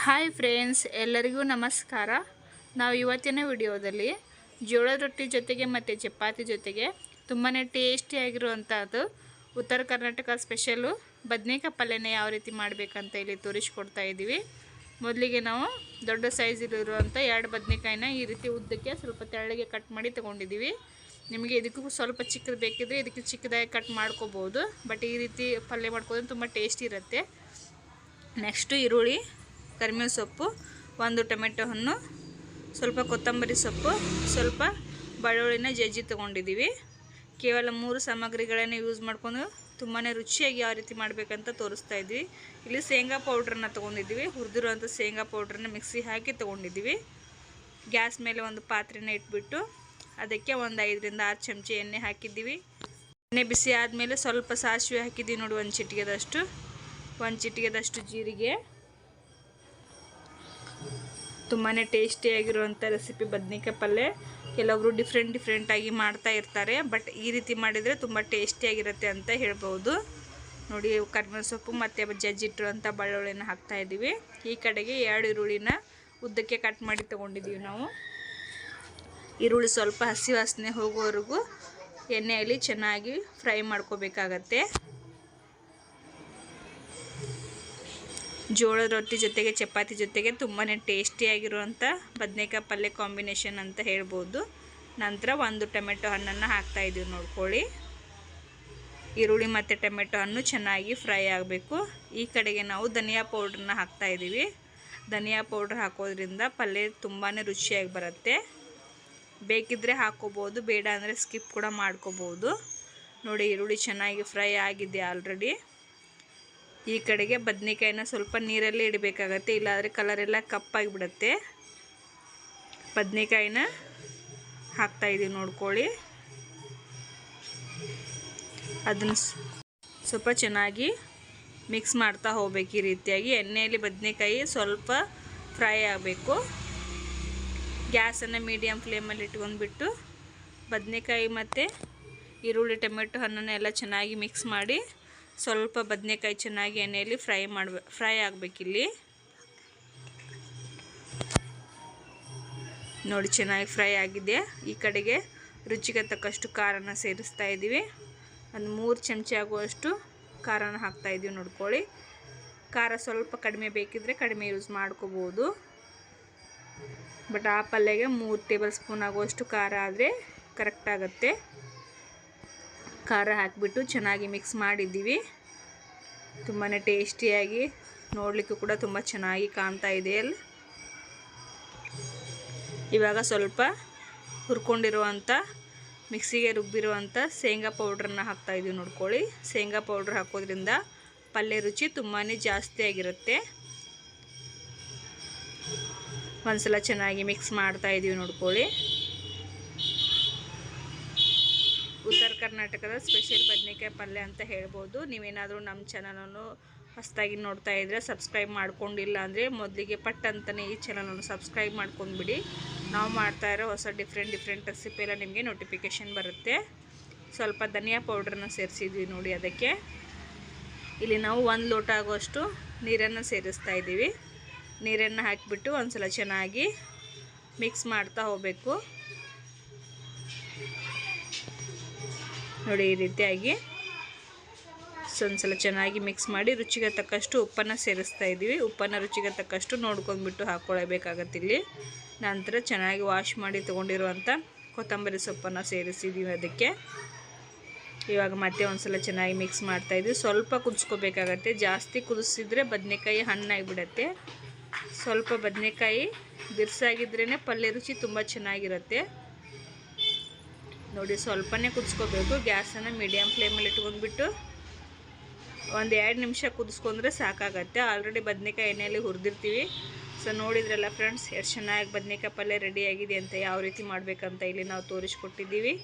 Hi friends, ಎಲ್ಲರಿಗೂ ನಮಸ್ಕಾರ. ನಾವು ಇವತ್ತಿನ ವಿಡಿಯೋದಲ್ಲಿ ಜೋಳದ ರೊಟ್ಟಿ ಜೊತೆಗೆ ಮತ್ತು ಚಪಾತಿ ಜೊತೆಗೆ ತುಂಬಾ ಟೇಸ್ಟಿಯಾಗಿರುವಂಥದ್ದು ಉತ್ತರ ಕರ್ನಾಟಕ ಸ್ಪೆಷಲು ಬದನೆಕಾಯಿ ಪಲ್ಯನ ಯಾವ ರೀತಿ ಮಾಡಬೇಕಂತ ಇಲ್ಲಿ ತೋರಿಸ್ಕೊಡ್ತಾ ಇದ್ದೀವಿ. ಮೊದಲಿಗೆ ನಾವು ದೊಡ್ಡ ಸೈಜಲ್ಲಿರುವಂಥ 2 ಬದನೆಕಾಯಿನ ಈ ರೀತಿ ಉದ್ದಕ್ಕೆ ಸ್ವಲ್ಪ ತೆಳ್ಳಗೆ ಕಟ್ ಮಾಡಿ ತೊಗೊಂಡಿದ್ದೀವಿ. ನಿಮಗೆ ಇದಕ್ಕೂ ಸ್ವಲ್ಪ ಚಿಕ್ಕದು ಬೇಕಿದ್ರೆ ಇದಕ್ಕೆ ಚಿಕ್ಕದಾಗಿ ಕಟ್ ಮಾಡ್ಕೋಬೋದು. ಬಟ್ ಈ ರೀತಿ ಪಲ್ಯ ಮಾಡ್ಕೋದ್ರೆ ತುಂಬ ಟೇಸ್ಟಿ ಇರುತ್ತೆ. ನೆಕ್ಸ್ಟು ಈರುಳ್ಳಿ, ಕರಿಬೇವಿನ ಸೊಪ್ಪು, 1 ಟೊಮೆಟೊ ಹಣ್ಣು, ಸ್ವಲ್ಪ ಕೊತ್ತಂಬರಿ ಸೊಪ್ಪು, ಸ್ವಲ್ಪ ಬೆಳ್ಳುಳ್ಳಿನ ಜಜ್ಜಿ ತೊಗೊಂಡಿದ್ದೀವಿ. ಕೇವಲ 3 ಸಾಮಗ್ರಿಗಳನ್ನು ಯೂಸ್ ಮಾಡ್ಕೊಂಡು ತುಂಬಾ ರುಚಿಯಾಗಿ ಯಾವ ರೀತಿ ಮಾಡಬೇಕಂತ ತೋರಿಸ್ತಾ ಇದ್ವಿ. ಇಲ್ಲಿ ಶೇಂಗಾ ಪೌಡ್ರನ್ನ ತೊಗೊಂಡಿದ್ದೀವಿ. ಹುರಿದಿರುವಂಥ ಶೇಂಗಾ ಪೌಡ್ರನ್ನ ಮಿಕ್ಸಿ ಹಾಕಿ ತೊಗೊಂಡಿದ್ದೀವಿ. ಗ್ಯಾಸ್ ಮೇಲೆ ಒಂದು ಪಾತ್ರೆನ ಇಟ್ಬಿಟ್ಟು ಅದಕ್ಕೆ ಒಂದು 5 ರಿಂದ 6 ಚಮಚ ಎಣ್ಣೆ ಹಾಕಿದ್ದೀವಿ. ಎಣ್ಣೆ ಬಿಸಿ ಆದಮೇಲೆ ಸ್ವಲ್ಪ ಸಾಸಿವೆ ಹಾಕಿದ್ದೀವಿ ನೋಡಿ, 1 ಚಿಟಿಕೆದಷ್ಟು ಜೀರಿಗೆ. ತುಂಬಾ ಟೇಸ್ಟಿಯಾಗಿರುವಂಥ ರೆಸಿಪಿ ಬದನೆಕಾಯಿ ಪಲ್ಯ. ಕೆಲವರು ಡಿಫ್ರೆಂಟಾಗಿ ಮಾಡ್ತಾ ಇರ್ತಾರೆ, ಬಟ್ ಈ ರೀತಿ ಮಾಡಿದರೆ ತುಂಬ ಟೇಸ್ಟಿಯಾಗಿರುತ್ತೆ ಅಂತ ಹೇಳ್ಬೋದು. ನೋಡಿ, ಕರಿಬೇವಿನ ಸೊಪ್ಪು ಮತ್ತು ಜಜ್ಜಿಟ್ಟಿರುವಂಥ ಬೆಳ್ಳುಳ್ಳಿನ ಹಾಕ್ತಾಯಿದ್ದೀವಿ. ಈ ಕಡೆಗೆ 2 ಈರುಳ್ಳಿನ ಉದ್ದಕ್ಕೆ ಕಟ್ ಮಾಡಿ ತೊಗೊಂಡಿದ್ದೀವಿ ನಾವು. ಈರುಳ್ಳಿ ಸ್ವಲ್ಪ ಹಸಿ ವಾಸನೆ ಹೋಗೋವರೆಗೂ ಎಣ್ಣೆಯಲ್ಲಿ ಚೆನ್ನಾಗಿ ಫ್ರೈ ಮಾಡ್ಕೋಬೇಕಾಗತ್ತೆ. ಜೋಳದ ರೊಟ್ಟಿ ಜೊತೆಗೆ ಚಪಾತಿ ಜೊತೆಗೆ ತುಂಬಾ ಟೇಸ್ಟಿಯಾಗಿರುವಂಥ ಬದನೆಕಾಯಿ ಪಲ್ಯ ಕಾಂಬಿನೇಷನ್ ಅಂತ ಹೇಳ್ಬೋದು. ನಂತರ 1 ಟೊಮೆಟೊ ಹಣ್ಣನ್ನು ಹಾಕ್ತಾಯಿದ್ದೀವಿ ನೋಡ್ಕೊಳ್ಳಿ. ಈರುಳ್ಳಿ ಮತ್ತು ಟೊಮೆಟೊ ಹಣ್ಣು ಚೆನ್ನಾಗಿ ಫ್ರೈ ಆಗಬೇಕು. ಈ ಕಡೆಗೆ ನಾವು ಧನಿಯಾ ಪೌಡ್ರನ್ನ ಹಾಕ್ತಾಯಿದ್ದೀವಿ. ಧನಿಯಾ ಪೌಡ್ರ್ ಹಾಕೋದ್ರಿಂದ ಪಲ್ಯ ತುಂಬಾ ರುಚಿಯಾಗಿ ಬರುತ್ತೆ. ಬೇಕಿದ್ದರೆ ಹಾಕ್ಕೋಬೋದು, ಬೇಡ ಅಂದರೆ ಸ್ಕಿಪ್ ಕೂಡ ಮಾಡ್ಕೋಬೋದು. ನೋಡಿ, ಈರುಳ್ಳಿ ಚೆನ್ನಾಗಿ ಫ್ರೈ ಆಗಿದೆ ಆಲ್ರೆಡಿ. ಈ ಕಡೆಗೆ ಬದನೆಕಾಯಿನ ಸ್ವಲ್ಪ ನೀರಲ್ಲಿ ಇಡಬೇಕಾಗತ್ತೆ, ಇಲ್ಲಾಂದರೆ ಕಲರೆಲ್ಲ ಕಪ್ಪಾಗಿಬಿಡುತ್ತೆ. ಬದನೆಕಾಯಿನ ಹಾಕ್ತಾಯಿದ್ದೀವಿ ನೋಡ್ಕೊಳ್ಳಿ. ಅದನ್ನು ಸ್ವಲ್ಪ ಚೆನ್ನಾಗಿ ಮಿಕ್ಸ್ ಮಾಡ್ತಾ ಹೋಗ್ಬೇಕು. ಈ ರೀತಿಯಾಗಿ ಎಣ್ಣೆಯಲ್ಲಿ ಬದನೆಕಾಯಿ ಸ್ವಲ್ಪ ಫ್ರೈ ಆಗಬೇಕು. ಗ್ಯಾಸನ್ನು ಮೀಡಿಯಮ್ ಫ್ಲೇಮಲ್ಲಿ ಇಟ್ಕೊಂಡ್ಬಿಟ್ಟು ಬದನೆಕಾಯಿ ಮತ್ತು ಈರುಳ್ಳಿ ಟೊಮೆಟೊ ಹಣ್ಣನ್ನು ಎಲ್ಲ ಚೆನ್ನಾಗಿ ಮಿಕ್ಸ್ ಮಾಡಿ ಸ್ವಲ್ಪ ಬದನೆಕಾಯಿ ಚೆನ್ನಾಗಿ ಎಣ್ಣೆಯಲ್ಲಿ ಫ್ರೈ ಆಗಬೇಕಿಲ್ಲಿ. ನೋಡಿ, ಚೆನ್ನಾಗಿ ಫ್ರೈ ಆಗಿದೆ. ಈ ಕಡೆಗೆ ರುಚಿಗೆ ತಕ್ಕಷ್ಟು ಖಾರನ ಸೇರಿಸ್ತಾ ಇದ್ದೀವಿ. ಒಂದು 3 ಚಮಚ ಆಗುವಷ್ಟು ಖಾರನ ಹಾಕ್ತಾಯಿದ್ದೀವಿ ನೋಡ್ಕೊಳ್ಳಿ. ಖಾರ ಸ್ವಲ್ಪ ಕಡಿಮೆ ಬೇಕಿದ್ದರೆ ಕಡಿಮೆ ಯೂಸ್ ಮಾಡ್ಕೋಬೋದು. ಬಟ್ ಆ ಪಲ್ಯಗೆ 3 ಟೇಬಲ್ ಸ್ಪೂನ್ ಆಗುವಷ್ಟು ಖಾರ ಆದರೆ ಕರೆಕ್ಟ್ ಆಗುತ್ತೆ. ಖಾರ ಹಾಕಿಬಿಟ್ಟು ಚೆನ್ನಾಗಿ ಮಿಕ್ಸ್ ಮಾಡಿದ್ದೀವಿ. ತುಂಬಾ ಟೇಸ್ಟಿಯಾಗಿ, ನೋಡಲಿಕ್ಕೂ ಕೂಡ ತುಂಬ ಚೆನ್ನಾಗಿ ಕಾಣ್ತಾ ಇದೆ ಅಲ್ಲಿ. ಇವಾಗ ಸ್ವಲ್ಪ ಹುರ್ಕೊಂಡಿರುವಂಥ ಮಿಕ್ಸಿಗೆ ರುಬ್ಬಿರುವಂಥ ಶೇಂಗಾ ಪೌಡ್ರನ್ನ ಹಾಕ್ತಾಯಿದ್ದೀವಿ ನೋಡ್ಕೊಳ್ಳಿ. ಶೇಂಗಾ ಪೌಡ್ರ್ ಹಾಕೋದ್ರಿಂದ ಪಲ್ಯ ರುಚಿ ತುಂಬಾ ಜಾಸ್ತಿ ಆಗಿರುತ್ತೆ. ಒಂದ್ಸಲ ಚೆನ್ನಾಗಿ ಮಿಕ್ಸ್ ಮಾಡ್ತಾಯಿದ್ದೀವಿ ನೋಡ್ಕೊಳ್ಳಿ. ಉತ್ತರ ಕರ್ನಾಟಕದ ಸ್ಪೆಷಲ್ ಬದನೆಕಾಯಿ ಪಲ್ಯ ಅಂತ ಹೇಳ್ಬೋದು. ನೀವೇನಾದರೂ ನಮ್ಮ ಚಾನಲನ್ನು ಹೊಸದಾಗಿ ನೋಡ್ತಾ ಇದ್ದರೆ ಸಬ್ಸ್ಕ್ರೈಬ್ ಮಾಡ್ಕೊಂಡಿಲ್ಲ ಅಂದರೆ ಮೊದಲಿಗೆ ಪಟ್ ಅಂತಲೇ ಈ ಚಾನಲನ್ನು ಸಬ್ಸ್ಕ್ರೈಬ್ ಮಾಡ್ಕೊಂಡ್ಬಿಡಿ. ನಾವು ಮಾಡ್ತಾ ಇರೋ ಹೊಸ ಡಿಫ್ರೆಂಟ್ ರೆಸಿಪಿ ಎಲ್ಲ ನಿಮಗೆ ನೋಟಿಫಿಕೇಷನ್ ಬರುತ್ತೆ. ಸ್ವಲ್ಪ ಧನಿಯಾ ಪೌಡ್ರನ್ನ ಸೇರಿಸಿದ್ವಿ ನೋಡಿ. ಅದಕ್ಕೆ ಇಲ್ಲಿ ನಾವು 1 ಲೋಟ ಆಗುವಷ್ಟು ನೀರನ್ನು ಸೇರಿಸ್ತಾ ಇದ್ದೀವಿ. ನೀರನ್ನು ಹಾಕಿಬಿಟ್ಟು ಒಂದ್ಸಲ ಚೆನ್ನಾಗಿ ಮಿಕ್ಸ್ ಮಾಡ್ತಾ ಹೋಗಬೇಕು. ನೋಡಿ, ಈ ರೀತಿಯಾಗಿ ಒಂದ್ಸಲ ಚೆನ್ನಾಗಿ ಮಿಕ್ಸ್ ಮಾಡಿ ರುಚಿಗೆ ತಕ್ಕಷ್ಟು ಉಪ್ಪನ್ನು ಸೇರಿಸ್ತಾ ಇದ್ದೀವಿ. ಉಪ್ಪನ್ನು ರುಚಿಗೆ ತಕ್ಕಷ್ಟು ನೋಡ್ಕೊಂಡ್ಬಿಟ್ಟು ಹಾಕ್ಕೊಳ್ಬೇಕಾಗತ್ತೆ ಇಲ್ಲಿ. ನಂತರ ಚೆನ್ನಾಗಿ ವಾಶ್ ಮಾಡಿ ತೊಗೊಂಡಿರುವಂಥ ಕೊತ್ತಂಬರಿ ಸೊಪ್ಪನ್ನು ಸೇರಿಸಿದ್ದೀವಿ ಅದಕ್ಕೆ. ಇವಾಗ ಮತ್ತೆ ಒಂದ್ಸಲ ಚೆನ್ನಾಗಿ ಮಿಕ್ಸ್ ಮಾಡ್ತಾಯಿದ್ವಿ. ಸ್ವಲ್ಪ ಕುದಿಸ್ಕೋಬೇಕಾಗತ್ತೆ. ಜಾಸ್ತಿ ಕುದಿಸಿದ್ರೆ ಬದನೆಕಾಯಿ ಹಣ್ಣಾಗಿಬಿಡತ್ತೆ. ಸ್ವಲ್ಪ ಬದನೆಕಾಯಿ ಬಿರ್ಸಾಗಿದ್ರೇ ಪಲ್ಯ ರುಚಿ ತುಂಬ ಚೆನ್ನಾಗಿರುತ್ತೆ. ನೋಡಿ, ಸ್ವಲ್ಪನೇ ಕುದಿಸ್ಕೋಬೇಕು. ಗ್ಯಾಸನ್ನು ಮೀಡಿಯಮ್ ಫ್ಲೇಮಲ್ಲಿ ಇಟ್ಕೊಂಡ್ಬಿಟ್ಟು ಒಂದು 2 ನಿಮಿಷ ಕುದಿಸ್ಕೊಂಡ್ರೆ ಸಾಕಾಗತ್ತೆ. ಆಲ್ರೆಡಿ ಬದನೆಕಾಯಿ ಎಣ್ಣೆಯಲ್ಲಿ ಹುರಿದಿರ್ತೀವಿ. ಸೊ ನೋಡಿದ್ರಲ್ಲ ಫ್ರೆಂಡ್ಸ್, ಎಷ್ಟು ಚೆನ್ನಾಗಿ ಬದನೆಕಾಯಿ ಪಲ್ಯ ರೆಡಿಯಾಗಿದೆ ಅಂತ. ಯಾವ ರೀತಿ ಮಾಡಬೇಕಂತ ಇಲ್ಲಿ ನಾವು ತೋರಿಸ್ಕೊಟ್ಟಿದ್ದೀವಿ.